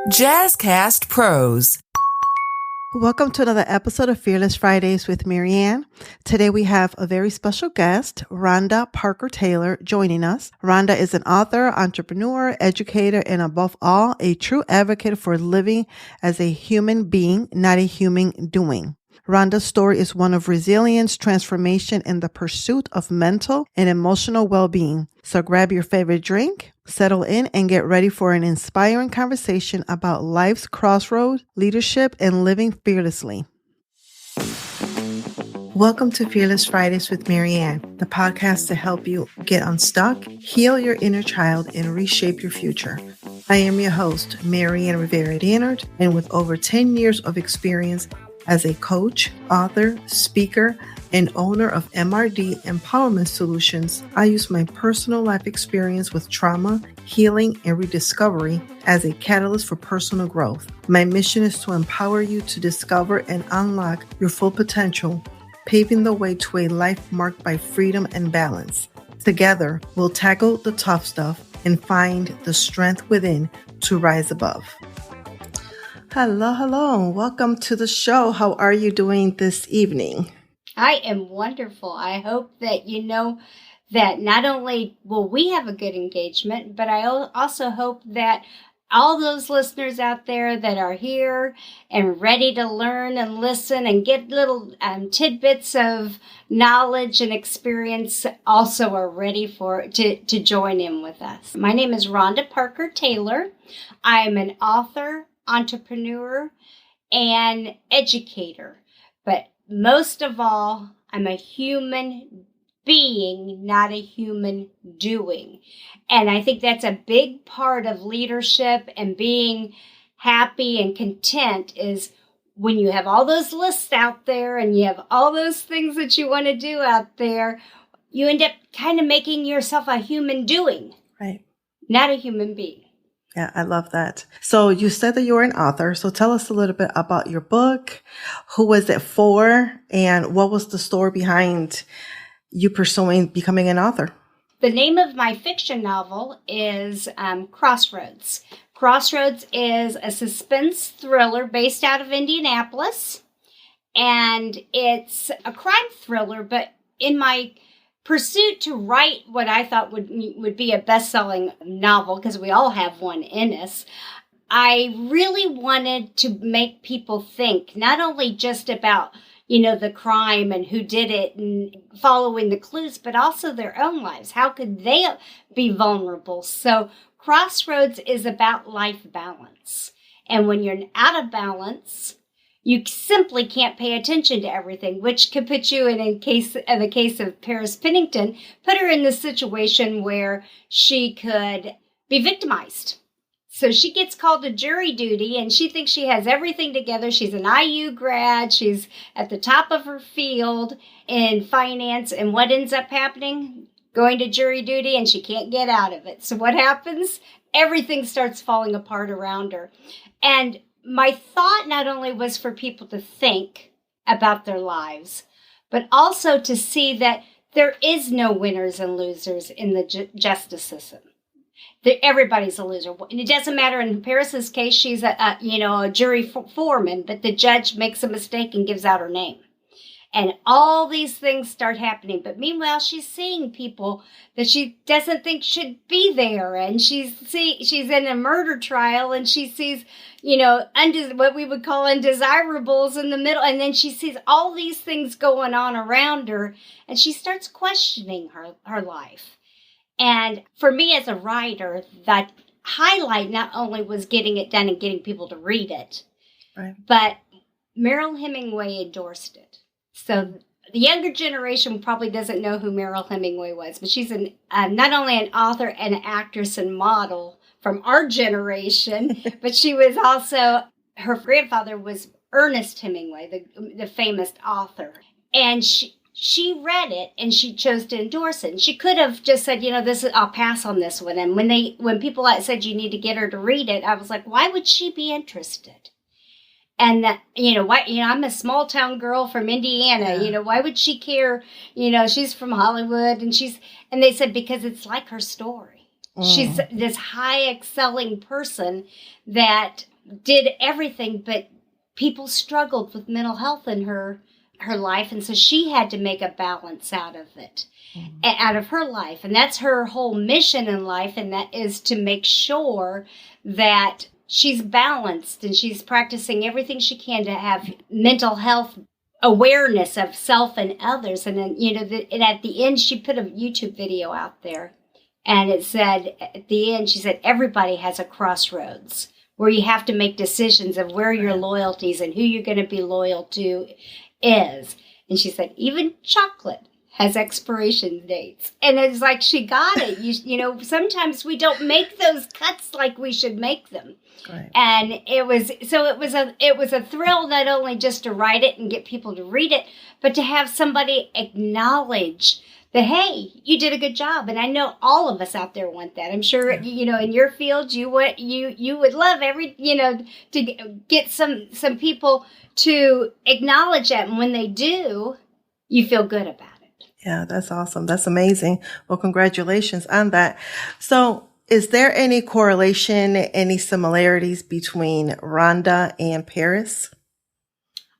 Jazzcast Pros. Welcome to another episode of Fearless Fridays with Marianne. Today we have a very special guest, Rhonda Parker Taylor, joining us. Rhonda is an author, entrepreneur, educator, and above all, a true advocate for living as a human being, not a human doing. Rhonda's story is one of resilience, transformation, and the pursuit of mental and emotional well-being. So grab your favorite drink, settle in, and get ready for an inspiring conversation about life's crossroads, leadership, and living fearlessly. Welcome to Fearless Fridays with Marianne, the podcast to help you get unstuck, heal your inner child, and reshape your future. I am your host, Marianne Rivera-Dannard, and with over 10 years of experience as a coach, author, speaker, and owner of MRD Empowerment Solutions, I use my personal life experience with trauma, healing, and rediscovery as a catalyst for personal growth. My mission is to empower you to discover and unlock your full potential, paving the way to a life marked by freedom and balance. Together, we'll tackle the tough stuff and find the strength within to rise above. Hello. Welcome to the show. How are you doing this evening? I am wonderful. I hope that you know that not only will we have a good engagement, but I also hope that all those listeners out there that are here and ready to learn and listen and get little tidbits of knowledge and experience also are ready to join in with us. My name is Rhonda Parker Taylor. I am an author, entrepreneur, and educator. But most of all, I'm a human being, not a human doing. And I think that's a big part of leadership and being happy and content is when you have all those lists out there and you have all those things that you want to do out there, you end up kind of making yourself a human doing, right? Not a human being. Yeah, I love that. So you said that you were an author. So tell us a little bit about your book. Who was it for? And what was the story behind you pursuing becoming an author? The name of my fiction novel is Crossroads. Crossroads is a suspense thriller based out of Indianapolis. And it's a crime thriller, but in my pursuit to write what I thought would be a best-selling novel, because we all have one in us, I really wanted to make people think not only just about, the crime and who did it and following the clues, but also their own lives. How could they be vulnerable? So Crossroads is about life balance. And when you're out of balance, you simply can't pay attention to everything, which could put you in the case of Paris Pennington, put her in the situation where she could be victimized. So she gets called to jury duty and she thinks she has everything together. She's an IU grad. She's at the top of her field in finance. And what ends up happening? Going to jury duty and she can't get out of it. So what happens? Everything starts falling apart around her. And my thought not only was for people to think about their lives, but also to see that there is no winners and losers in the justice system. Everybody's a loser. And it doesn't matter. In Paris's case, she's a jury foreman, but the judge makes a mistake and gives out her name. And all these things start happening. But meanwhile, she's seeing people that she doesn't think should be there. And she's in a murder trial and she sees, what we would call undesirables in the middle. And then she sees all these things going on around her and she starts questioning her life. And for me as a writer, that highlight not only was getting it done and getting people to read it, right, but Mariel Hemingway endorsed it. So the younger generation probably doesn't know who Mariel Hemingway was, but she's not only an author and an actress and model from our generation, but she was also, her grandfather was Ernest Hemingway, the famous author. And she read it and she chose to endorse it. And she could have just said, I'll pass on this one. And when people said you need to get her to read it, I was like, why would she be interested? And I'm a small town girl from Indiana. Yeah. Why would she care? She's from Hollywood, and they said because it's like her story. She's this high excelling person that did everything, but people struggled with mental health in her life, and so she had to make a balance out of it, out of her life. And that's her whole mission in life, and that is to make sure that she's balanced and she's practicing everything she can to have mental health awareness of self and others. And then, and at the end, she put a YouTube video out there, and it said, at the end, she said, everybody has a crossroads where you have to make decisions of where your loyalties and who you're going to be loyal to is. And she said, even chocolate has expiration dates. And it's like, she got it. Sometimes we don't make those cuts like we should make them. Right. And it was a thrill, not only just to write it and get people to read it, but to have somebody acknowledge that, hey, you did a good job. And I know all of us out there want that. I'm sure, in your field, you would love to get some people to acknowledge that. And when they do, you feel good about it. Yeah, that's awesome. That's amazing. Well, congratulations on that. So is there any correlation, any similarities between Rhonda and Paris?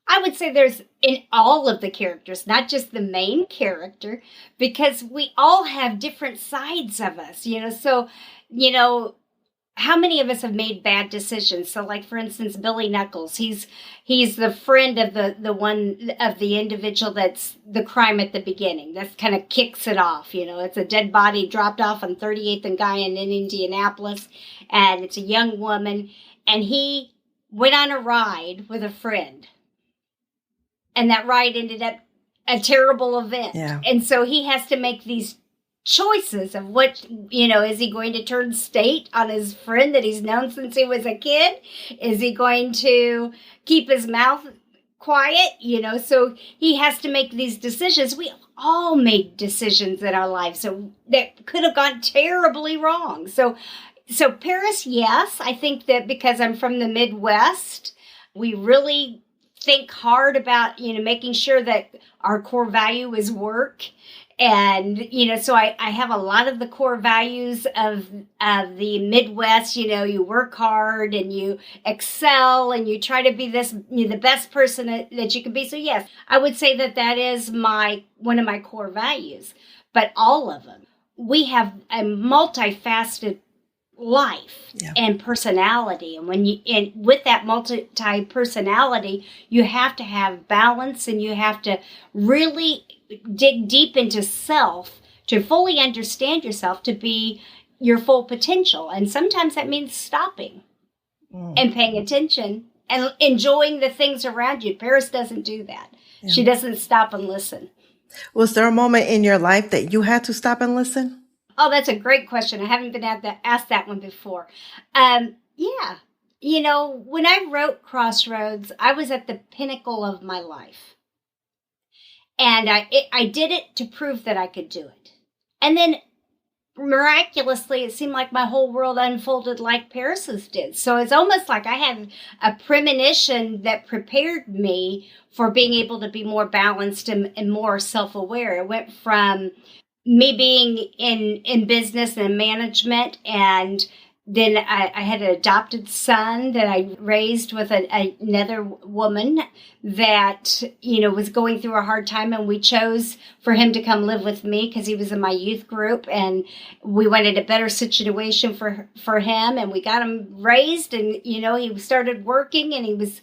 I would say there's in all of the characters, not just the main character, because we all have different sides of us, So, how many of us have made bad decisions? So, like, for instance, Billy Knuckles, he's the friend of the individual that's the crime at the beginning. That kind of kicks it off. It's a dead body dropped off on 38th and Guyan in Indianapolis, and it's a young woman, and he went on a ride with a friend. And that ride ended up a terrible event. Yeah. And so he has to make these choices of what, is he going to turn state on his friend that he's known since he was a kid? Is he going to keep his mouth quiet? So he has to make these decisions. We all make decisions in our lives that could have gone terribly wrong. So Paris, yes, I think that because I'm from the Midwest, we really think hard about, making sure that our core value is work. And, so I have a lot of the core values of the Midwest. You work hard and you excel and you try to be the best person that you can be. So yes, I would say that is one of my core values, but all of them. We have a multifaceted life and personality, and with that multi-personality, you have to have balance, and you have to really dig deep into self to fully understand yourself, to be your full potential. And sometimes that means stopping and paying attention and enjoying the things around you. Paris doesn't do that. Yeah. She doesn't stop and listen. Was there a moment in your life that you had to stop and listen? Oh, that's a great question. I haven't been asked that one before. Yeah. When I wrote Crossroads, I was at the pinnacle of my life. And I did it to prove that I could do it. And then miraculously, it seemed like my whole world unfolded like Paris's did. So it's almost like I had a premonition that prepared me for being able to be more balanced and more self-aware. It went from me being in business and management, and then I had an adopted son that I raised with another woman that, was going through a hard time, and we chose for him to come live with me because he was in my youth group, and we wanted a better situation for him, and we got him raised, and, he started working, and he was,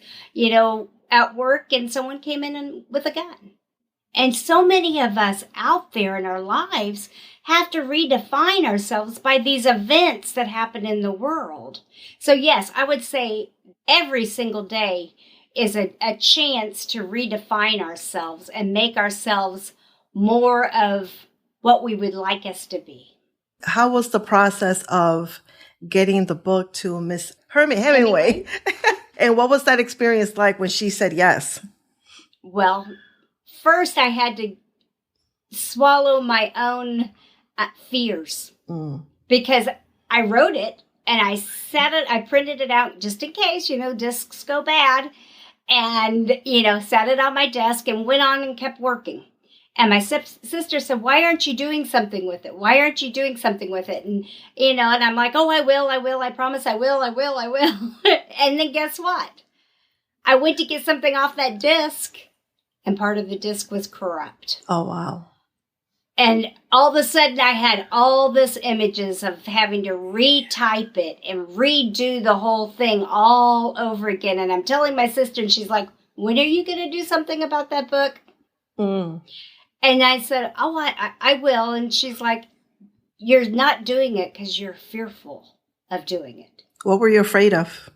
at work, and someone came in with a gun. And so many of us out there in our lives have to redefine ourselves by these events that happen in the world. So yes, I would say every single day is a chance to redefine ourselves and make ourselves more of what we would like us to be. How was the process of getting the book to Miss Hemingway? And what was that experience like when she said yes? Well, first, I had to swallow my own fears because I wrote it and I printed it out just in case, discs go bad, and, sat it on my desk and went on and kept working. And my sister said, why aren't you doing something with it? Why aren't you doing something with it? And, and I'm like, oh, I will, I promise I will. And then guess what? I went to get something off that disc, and part of the disc was corrupt. Oh, wow. And all of a sudden, I had all this images of having to retype it and redo the whole thing all over again. And I'm telling my sister, and she's like, when are you going to do something about that book? Mm. And I said, oh, I will. And she's like, you're not doing it because you're fearful of doing it. What were you afraid of?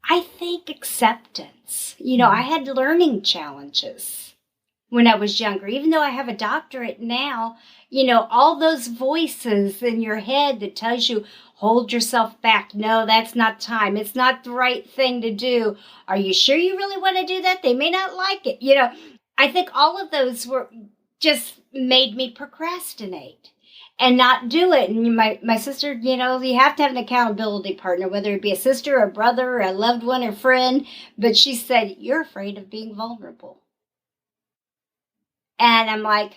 I think acceptance. I had learning challenges when I was younger. Even though I have a doctorate now, all those voices in your head that tells you, hold yourself back. No, that's not time. It's not the right thing to do. Are you sure you really want to do that? They may not like it. I think all of those were just made me procrastinate and not do it. And my sister, you have to have an accountability partner, whether it be a sister, a brother, a loved one, or friend. But she said, you're afraid of being vulnerable. And I'm like,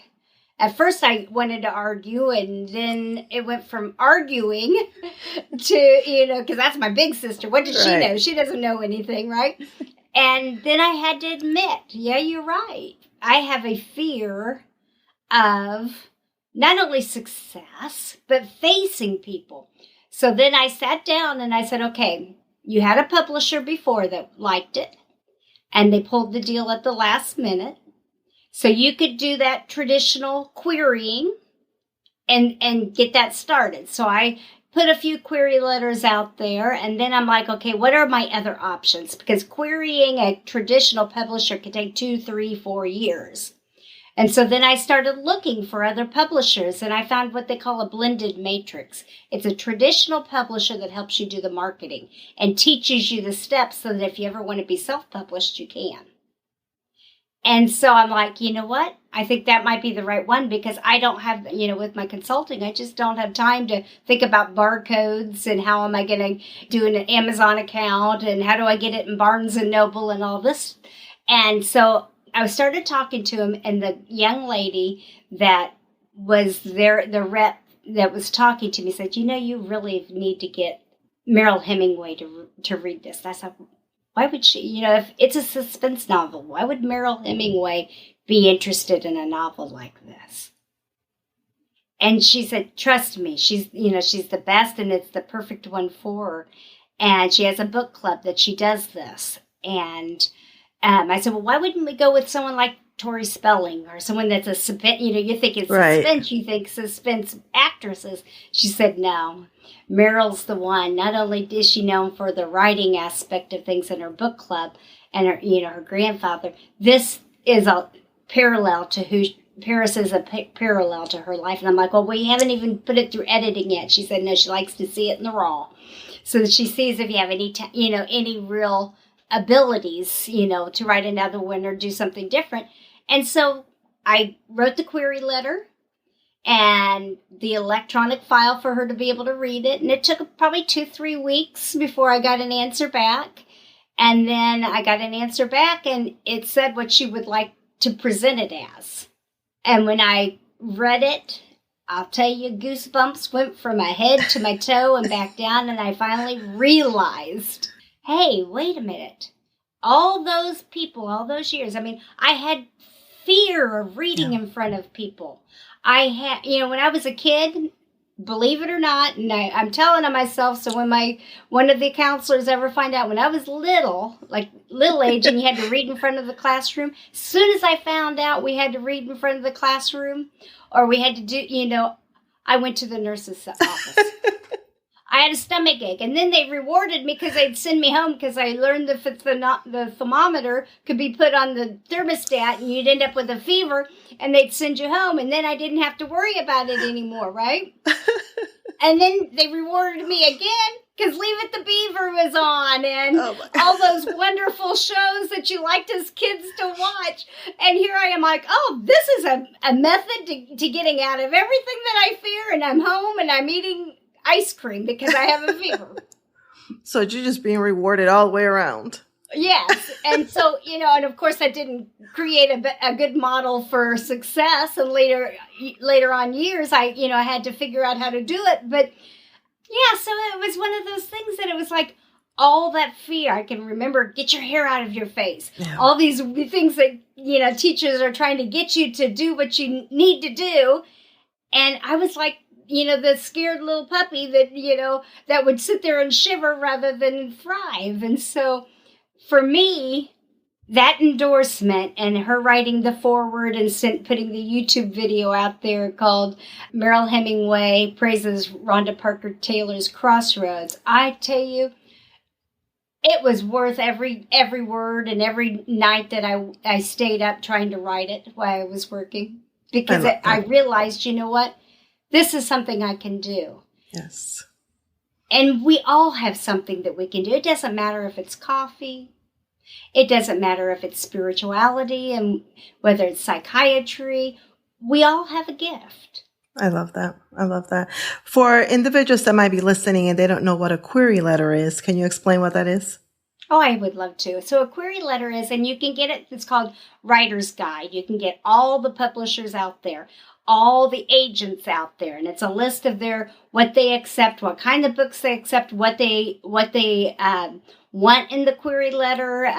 at first I wanted to argue, and then it went from arguing to, because that's my big sister. What does she know? She doesn't know anything, right? And then I had to admit, yeah, you're right. I have a fear of not only success, but facing people. So then I sat down and I said, okay, you had a publisher before that liked it, and they pulled the deal at the last minute. So you could do that traditional querying and get that started. So I put a few query letters out there, and then I'm like, okay, what are my other options? Because querying a traditional publisher could take 2, 3, 4 years. And so then I started looking for other publishers, and I found what they call a blended matrix. It's a traditional publisher that helps you do the marketing and teaches you the steps so that if you ever want to be self-published, you can. And so I'm like, you know what? I think that might be the right one, because I don't have, with my consulting, I just don't have time to think about barcodes and how am I going to do an Amazon account and how do I get it in Barnes and Noble and all this. And so I started talking to him, and the young lady that was there, the rep that was talking to me, said, you really need to get Mariel Hemingway to read this. I said, why would she, if it's a suspense novel, why would Mariel Hemingway be interested in a novel like this? And she said, trust me, she's the best, and it's the perfect one for her. And she has a book club that she does this. And I said, well, why wouldn't we go with someone like Tori Spelling, or someone that's a suspense, you think it's suspense, you think suspense actresses. She said, no, Mariel's the one. Not only is she known for the writing aspect of things in her book club and her, her grandfather, this is a parallel to who Paris is, a parallel to her life. And I'm like, well, we haven't even put it through editing yet. She said, no, she likes to see it in the raw, so that she sees if you have any, any real abilities, to write another one or do something different. And so I wrote the query letter and the electronic file for her to be able to read it. And it took probably 2-3 weeks before I got an answer back. And then I got an answer back, and it said what she would like to present it as. And when I read it, I'll tell you, goosebumps went from my head to my toe and back down. And I finally realized, hey, wait a minute. All those people, all those years, I had fear of reading in front of people. I had, when I was a kid, believe it or not, and I'm telling on myself, so when one of the counselors ever find out, when I was little age, and you had to read in front of the classroom, as soon as I found out we had to read in front of the classroom, or we had to do, I went to the nurse's office. I had a stomach ache, and then they rewarded me because they'd send me home, because I learned the thermometer could be put on the thermostat and you'd end up with a fever, and they'd send you home, and then I didn't have to worry about it anymore, right? And then they rewarded me again because Leave It to Beaver was on, and all those wonderful shows that you liked as kids to watch. And here I am like, oh, this is a method to getting out of everything that I fear, and I'm home and I'm eating ice cream because I have a fever. So you're just being rewarded all the way around. Yes. And so, and of course that didn't create a good model for success. And later on years, I had to figure out how to do it. But yeah, so it was one of those things that it was like, all that fear. I can remember, get your hair out of your face. Yeah. All these things that, teachers are trying to get you to do what you need to do. And I was like, the scared little puppy that, that would sit there and shiver rather than thrive. And so for me, that endorsement and her writing the foreword and putting the YouTube video out there called Mariel Hemingway Praises Rhonda Parker Taylor's Crossroads, I tell you, it was worth every word and every night that I stayed up trying to write it while I was working. Because I realized, you know what? This is something I can do. Yes. And we all have something that we can do. It doesn't matter if it's coffee. It doesn't matter if it's spirituality and whether it's psychiatry. We all have a gift. I love that. For individuals that might be listening and they don't know what a query letter is, can you explain what that is? Oh, I would love to. So a query letter is, and you can get it, it's called Writer's Guide. You can get all the publishers out there, all the agents out there, and it's a list of what they accept, what kind of books they accept, what they want in the query letter,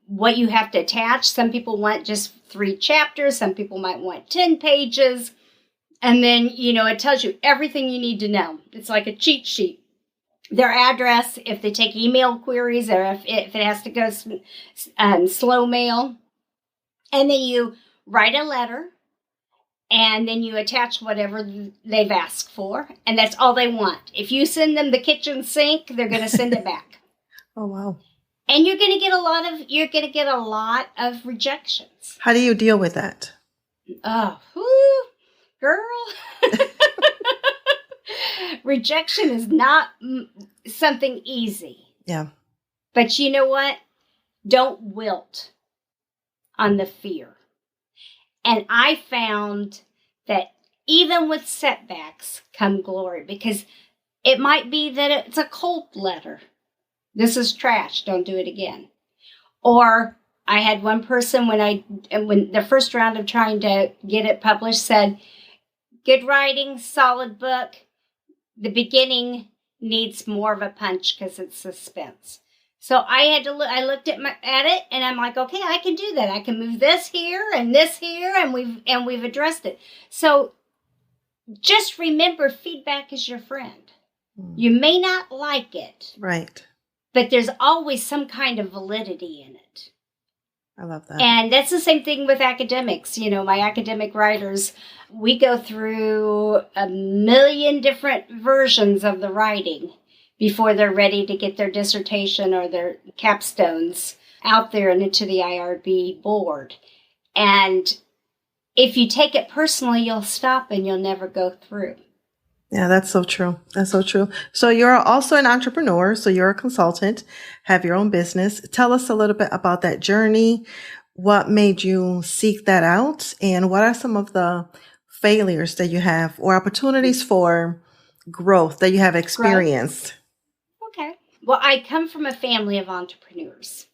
what you have to attach. Some people want just 3 chapters. Some people might want 10 pages. And then, it tells you everything you need to know. It's like a cheat sheet. Their address, if they take email queries, or if it has to go slow mail. And then you write a letter, and then you attach whatever they've asked for. And that's all they want. If you send them the kitchen sink, they're going to send it back. Oh, wow. And you're going to get a lot of rejections. How do you deal with that? Oh, girl. Rejection is not something easy. Yeah. But you know what? Don't wilt on the fear. And I found that even with setbacks come glory, because it might be that it's a cold letter. This is trash. Don't do it again. Or I had one person when the first round of trying to get it published said, good writing, solid book. The beginning needs more of a punch because it's suspense. So I looked at it and I'm like, okay, I can do that. I can move this here, and we've addressed it. So just remember, feedback is your friend. You may not like it. Right. But there's always some kind of validity in it. I love that. And that's the same thing with academics. My academic writers, we go through 1,000,000 different versions of the writing before they're ready to get their dissertation or their capstones out there and into the IRB board. And if you take it personally, you'll stop and you'll never go through. Yeah, that's so true. So you're also an entrepreneur. So you're a consultant, have your own business. Tell us a little bit about that journey. What made you seek that out? And what are some of the failures that you have or opportunities for growth that you have experienced? Okay. Well, I come from a family of entrepreneurs.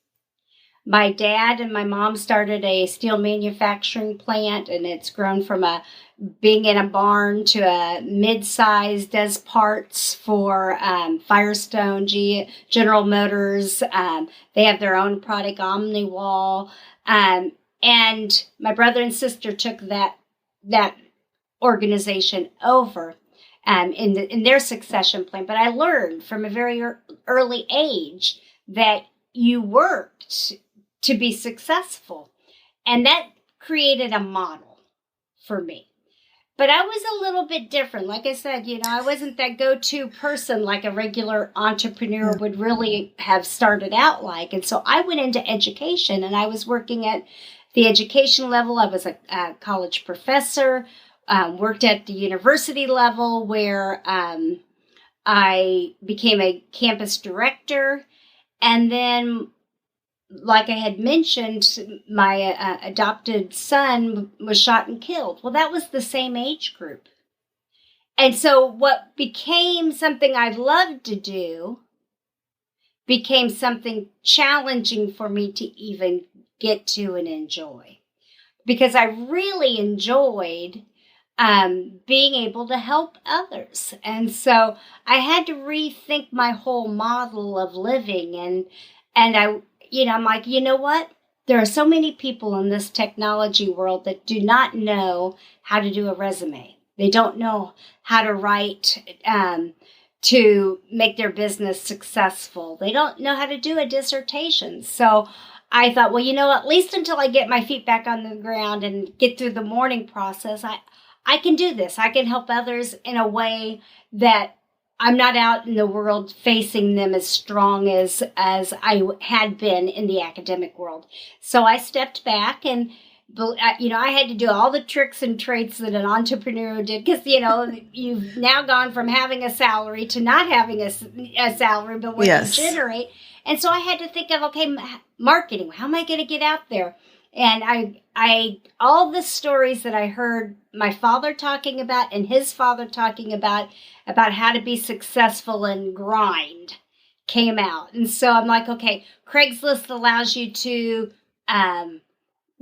My dad and my mom started a steel manufacturing plant, and it's grown from being in a barn to a mid-size, does parts for Firestone, General Motors. They have their own product, OmniWall. And my brother and sister took that organization over in their succession plan. But I learned from a very early age that you worked to be successful. And that created a model for me. But I was a little bit different. Like I said, I wasn't that go-to person like a regular entrepreneur would really have started out like. And so I went into education, and I was working at the education level. I was a college professor, worked at the university level where I became a campus director. And then, like I had mentioned, my adopted son was shot and killed. Well, that was the same age group. And so what became something I loved to do became something challenging for me to even get to and enjoy. Because I really enjoyed being able to help others. And so I had to rethink my whole model of living. And I, I'm like, you know what? There are so many people in this technology world that do not know how to do a resume. They don't know how to write to make their business successful. They don't know how to do a dissertation. So I thought, well, at least until I get my feet back on the ground and get through the mourning process, I can do this. I can help others in a way that I'm not out in the world facing them as strong as I had been in the academic world. So I stepped back and, I had to do all the tricks and traits that an entrepreneur did because, you've now gone from having a salary to not having a salary, but what you generate. And so I had to think of, okay, marketing, how am I going to get out there? And I all the stories that I heard my father talking about and his father talking about how to be successful and grind came out. And so I'm like, okay, Craigslist allows you to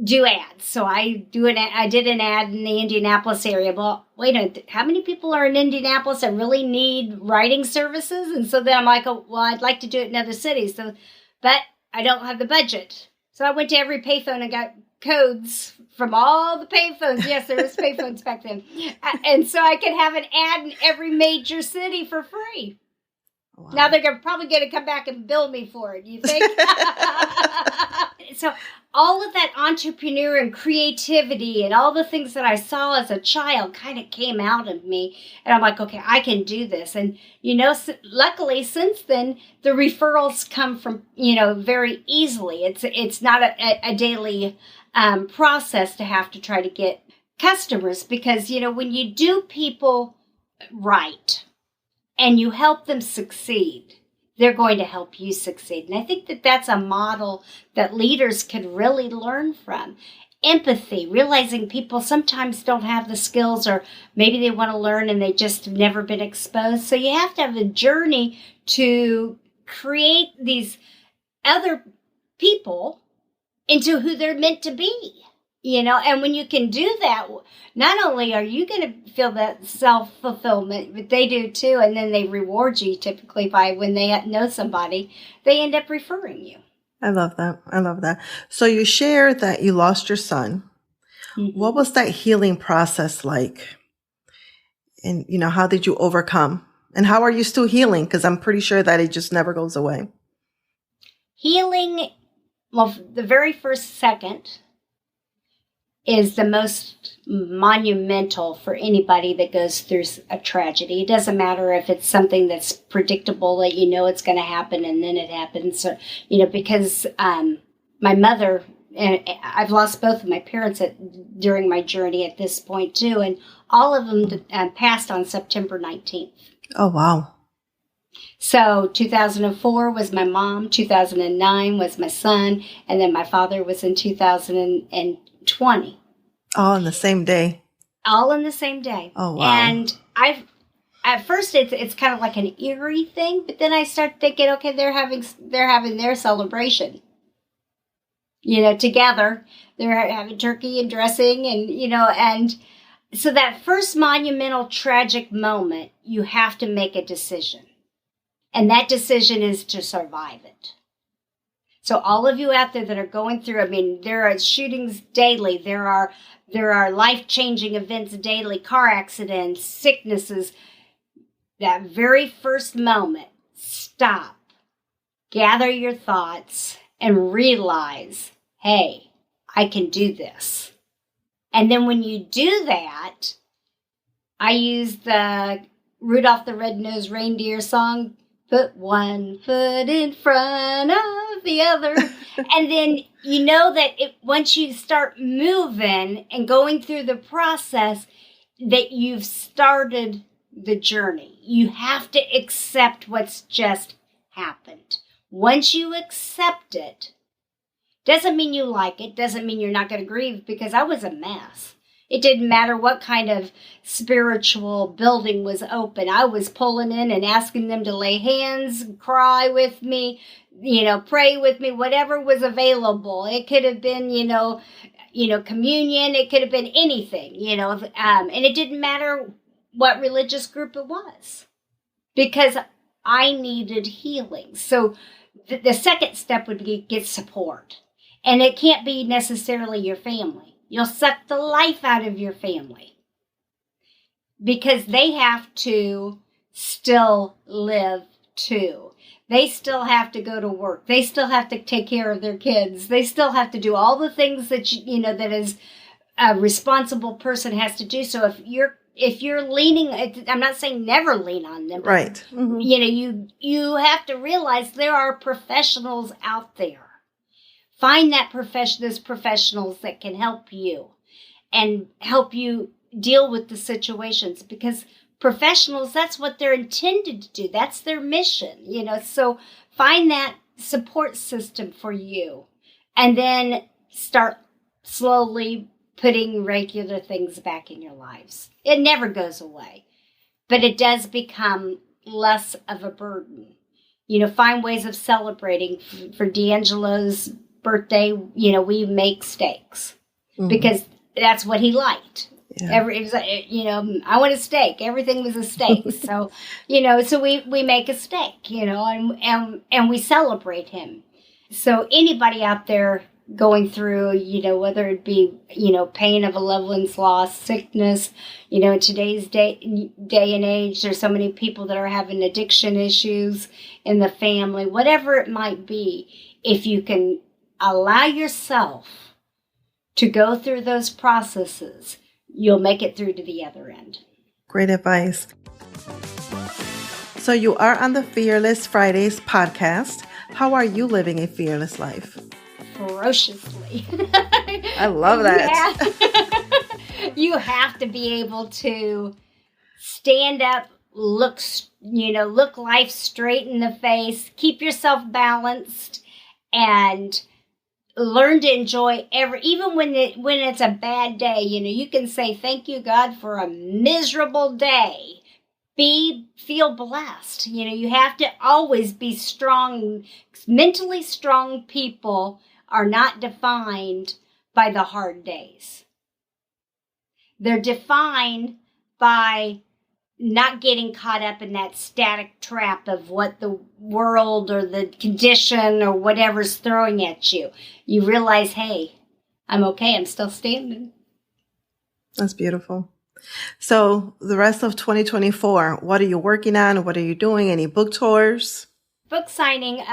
do ads. So I did an ad in the Indianapolis area. Well, wait a minute, how many people are in Indianapolis that really need writing services? And so then I'm like, oh, well, I'd like to do it in other cities. But I don't have the budget. So I went to every payphone and got codes from all the payphones. Yes, there was payphones back then. And so I could have an ad in every major city for free. Wow. Now they're probably going to come back and bill me for it, you think? So all of that entrepreneur and creativity and all the things that I saw as a child kind of came out of me. And I'm like, okay, I can do this. And, luckily since then, the referrals come from, very easily. It's not a daily process to have to try to get customers because, when you do people right and you help them succeed, they're going to help you succeed. And I think that that's a model that leaders could really learn from. Empathy, realizing people sometimes don't have the skills or maybe they want to learn and they just have never been exposed. So you have to have a journey to create these other people into who they're meant to be. And when you can do that, not only are you going to feel that self-fulfillment, but they do too. And then they reward you typically when they know somebody, they end up referring you. I love that. So you shared that you lost your son. Mm-hmm. What was that healing process like? And, how did you overcome? And how are you still healing? Because I'm pretty sure that it just never goes away. Healing, well, the very first second is the most monumental for anybody that goes through a tragedy. It doesn't matter if it's something that's predictable, that it's going to happen and then it happens. So, because my mother, and I've lost both of my parents during my journey at this point too, and all of them passed on September 19th. Oh, wow. So 2004 was my mom, 2009 was my son, and then my father was in 2020. All in the same day. All in the same day. Oh, wow. And at first it's kind of like an eerie thing, but then I start thinking, okay, they're having their celebration. Together. They're having turkey and dressing and and so that first monumental tragic moment, you have to make a decision. And that decision is to survive it. So all of you out there that are going through, there are shootings daily. There are life-changing events daily, car accidents, sicknesses. That very first moment, stop, gather your thoughts, and realize, hey, I can do this. And then when you do that, I use the Rudolph the Red-Nosed Reindeer song, put one foot in front of the other. And then that once you start moving and going through the process, that you've started the journey. You have to accept what's just happened. Once you accept it, doesn't mean you like it, doesn't mean you're not going to grieve, because I was a mess. It didn't matter what kind of spiritual building was open. I was pulling in and asking them to lay hands, cry with me, pray with me, whatever was available. It could have been, communion. It could have been anything, and it didn't matter what religious group it was, because I needed healing. So the second step would be get support. And it can't be necessarily your family. You'll suck the life out of your family because they have to still live too. They still have to go to work. They still have to take care of their kids. They still have to do all the things that that is a responsible person has to do. So if you're leaning, I'm not saying never lean on them. Right. Mm-hmm. You have to realize there are professionals out there. Find those professionals that can help you and help you deal with the situations, because professionals, that's what they're intended to do. That's their mission, so find that support system for you and then start slowly putting regular things back in your lives. It never goes away, but it does become less of a burden. Find ways of celebrating. For D'Angelo's birthday, we make steaks because that's what he liked. Yeah. I want a steak. Everything was a steak. So, so we make a steak, and we celebrate him. So anybody out there going through, whether it be, pain of a loved one's loss, sickness, in today's day and age, there's so many people that are having addiction issues in the family, whatever it might be. If you can allow yourself to go through those processes, you'll make it through to the other end. Great advice. So you are on the Fearless Fridays podcast. How are you living a fearless life? Ferociously. I love that. You have to be able to stand up, look life straight in the face, keep yourself balanced, and learn to enjoy even when it's a bad day. You can say thank you, God, for a miserable day. Feel blessed. You have to always be strong. Mentally strong people are not defined by the hard days. They're defined by not getting caught up in that static trap of what the world or the condition or whatever's throwing at you. You realize, hey, I'm okay. I'm still standing. That's beautiful. So the rest of 2024, what are you working on? What are you doing? Any book tours? Book signing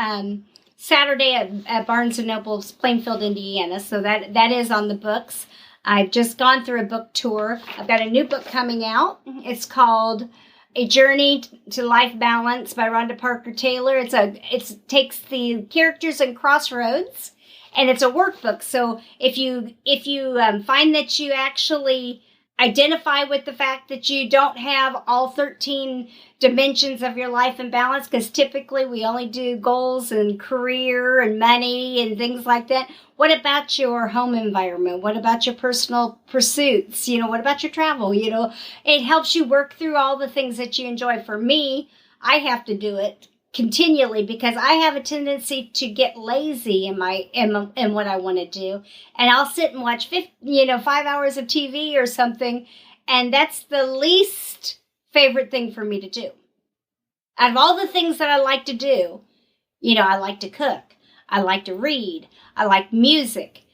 Saturday at Barnes & Noble's Plainfield, Indiana. So that is on the books. I've just gone through a book tour. I've got a new book coming out. It's called A Journey to Life Balance by Rhonda Parker Taylor. It takes the characters in Crossroads, and it's a workbook. So if you find that you actually identify with the fact that you don't have all 13 dimensions of your life in balance, because typically we only do goals and career and money and things like that. What about your home environment? What about your personal pursuits? What about your travel? It helps you work through all the things that you enjoy. For me, I have to do it continually because I have a tendency to get lazy in what I want to do, and I'll sit and watch 5 hours of TV or something, and that's the least favorite thing for me to do. Out of all the things that I like to do, I like to cook, I like to read, I like music.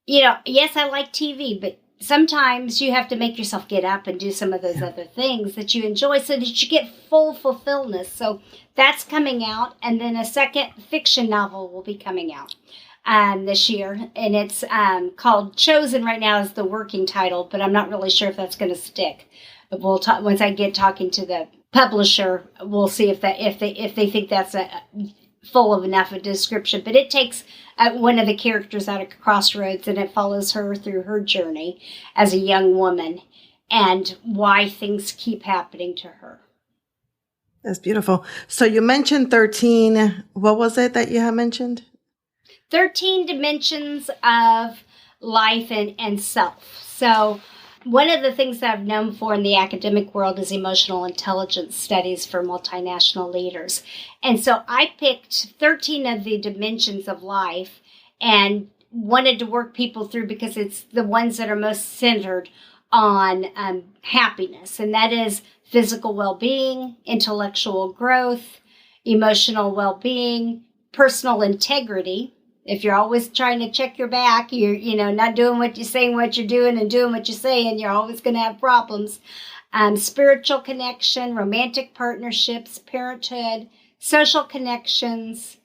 Yes, I like TV, but sometimes you have to make yourself get up and do some of those other things that you enjoy so that you get full fulfillment. So that's coming out. And then a second fiction novel will be coming out this year. And it's called Chosen right now is the working title, but I'm not really sure if that's going to stick. But we'll talk once I get talking to the publisher. We'll see if they think that's full of enough a description. But it takes one of the characters out of Crossroads, and it follows her through her journey as a young woman and why things keep happening to her. That's beautiful. So you mentioned 13. What was it that you had mentioned? 13 dimensions of life and self. So one of the things that I've known for in the academic world is emotional intelligence studies for multinational leaders. And so I picked 13 of the dimensions of life and wanted to work people through because it's the ones that are most centered on happiness. And that is physical well-being, intellectual growth, emotional well-being, personal integrity. If you're always trying to check your back, you're not doing what you're saying, what you're doing, and doing what you're saying, you're always going to have problems. Spiritual connection, romantic partnerships, parenthood, social connections,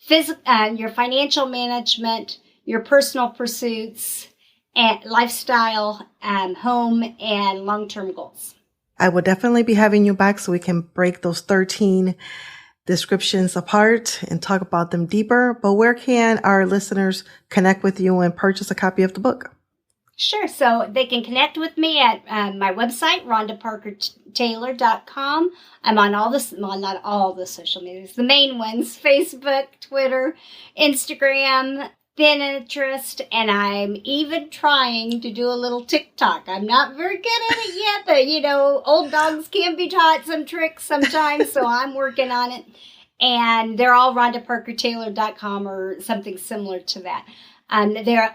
your financial management, your personal pursuits, and lifestyle, home, and long-term goals. I will definitely be having you back so we can break those 13 descriptions apart and talk about them deeper. But where can our listeners connect with you and purchase a copy of the book? Sure. So they can connect with me at my website, rhondaparkertaylor.com. I'm on not all the social medias, the main ones, Facebook, Twitter, Instagram, Pinterest, and I'm even trying to do a little TikTok. I'm not very good at it yet, but old dogs can be taught some tricks sometimes, so I'm working on it. And they're all rhondaparkertaylor.com or something similar to that.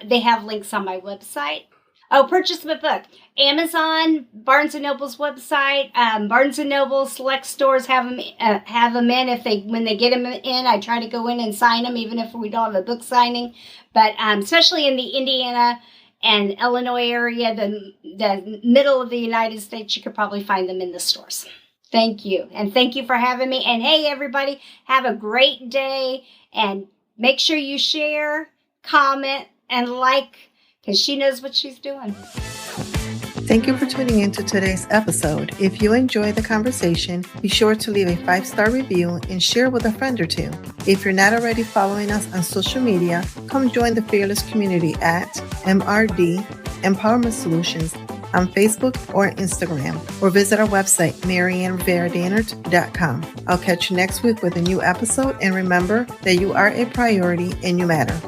They have links on my website. Oh, purchase my book. Amazon, Barnes & Noble's website, Barnes & Noble select stores have them in. When they get them in, I try to go in and sign them, even if we don't have a book signing. But especially in the Indiana and Illinois area, the middle of the United States, you could probably find them in the stores. Thank you. And thank you for having me. And hey, everybody, have a great day. And make sure you share, comment, and like, because she knows what she's doing. Thank you for tuning into today's episode. If you enjoyed the conversation, be sure to leave a 5-star review and share with a friend or two. If you're not already following us on social media, come join the Fearless community at MRD Empowerment Solutions on Facebook or Instagram, or visit our website, marianneRiveraDannert.com. I'll catch you next week with a new episode, and remember that you are a priority and you matter.